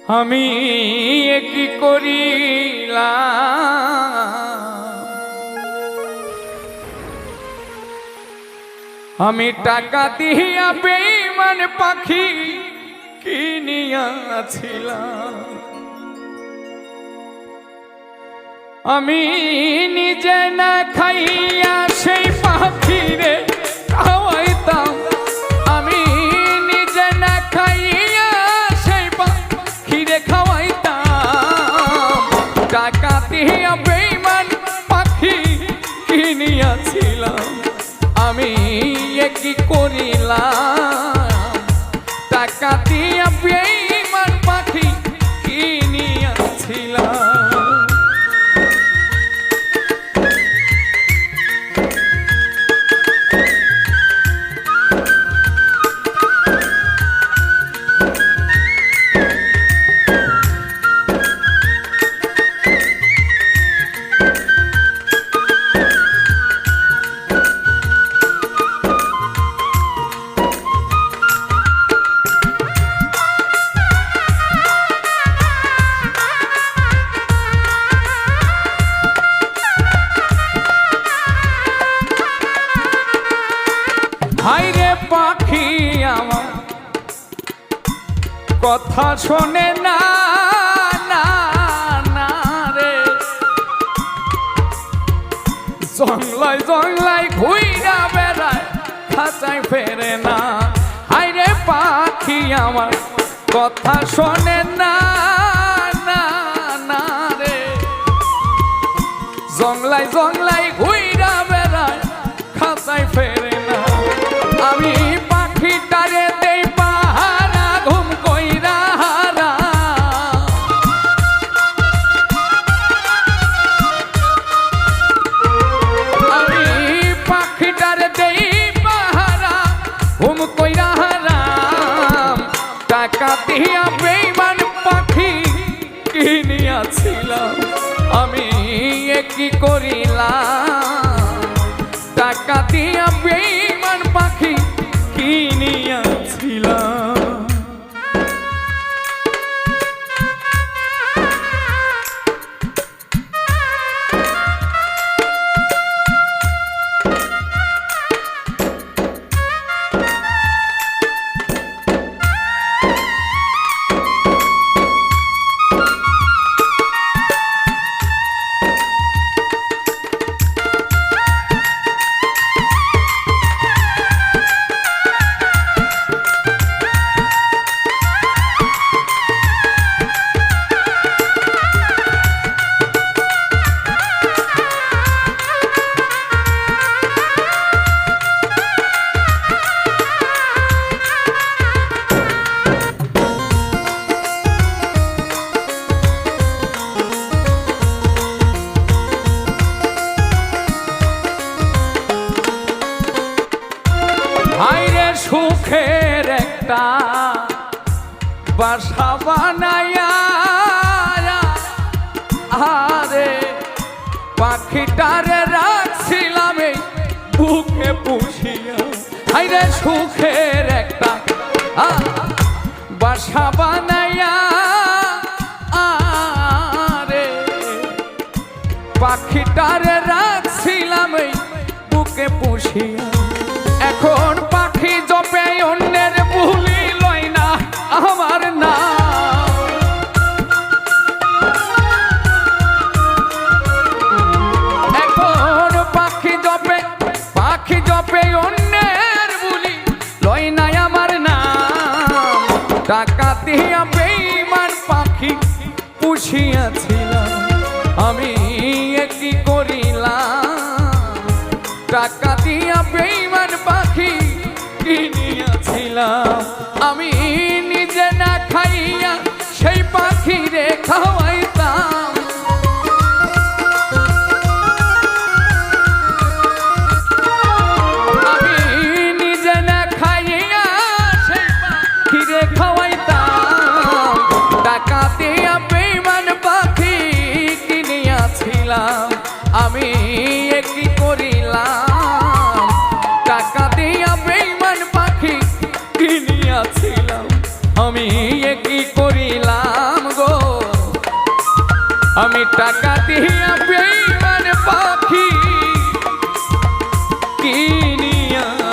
আমি কি করিলাম, আমি টাকা দিয়া বেঈমান পাখি কিনিয়াছিলাম। আমি নিজে না খাইয়া সেই পাখিরে খাওয়াইতাম, আমি নিজে না খাইয়া সেই পাখিরে খাওয়াইতাম। টাকা দিয়া বেঈমান পাখি কিনিয়াছিলাম, আমি কি করিলাম, টাকা দিয়া বেঈমান পাখি কিনিয়াছিলাম। হায়রে পাখি আমার কথা শোনে না, না না রে, জংলায় জংলায় ঘুইরা বেড়ায়, খাঁচায় ফেরে না। হায়রে পাখি আমার কথা শোনে না, না না রে, জংলায় জংলায় ঘুইরা বেড়ায়, খাঁচায় ফেরে না। আমি পাখিটারে দেই পাহারা, ঘুম কইরা হারা, আমি পাখিটারে দেই পাহারা, ঘুম কইরা হারাম। টাকা দিয়া বেঈমান পাখি কিনিয়াছিলাম, আমি কি করিলাম, টাকা দিয়া বেঈমান পাখি কিনিয়াছিলাম। হায়রে সুখের একটা বাসা বানায়া, আরে পাখিটারে রাখছিলাম এই বুকে পুষিয়া। হায়রে সুখের একটা বাসা বানায়া, আরে পাখিটারে রাখছিলাম এই বুকে পুষিয়া। এখন পাখি জপে অন্যের বুলি, লয় না আমার নাম। এখন পাখি জপে অন্যের বুলি, লয় না আমার নাম। টাকা দিয়া বেঈমান পাখি পুষিয়াছিলাম, আমি কি করিলাম, টাকা দিয়া বেঈমান পাখি কিনিয়াছিলাম। আমি নিজে না খাইয়া সেই পাখিরে খাওয়াইতাম, আমি নিজে না খাইয়া সেই পাখিরে খাওয়াইতাম। টাকা দিয়া বেঈমান পাখি আমি টাকা দিয়া বেঈমান পাখি কিনিয়াছিলাম।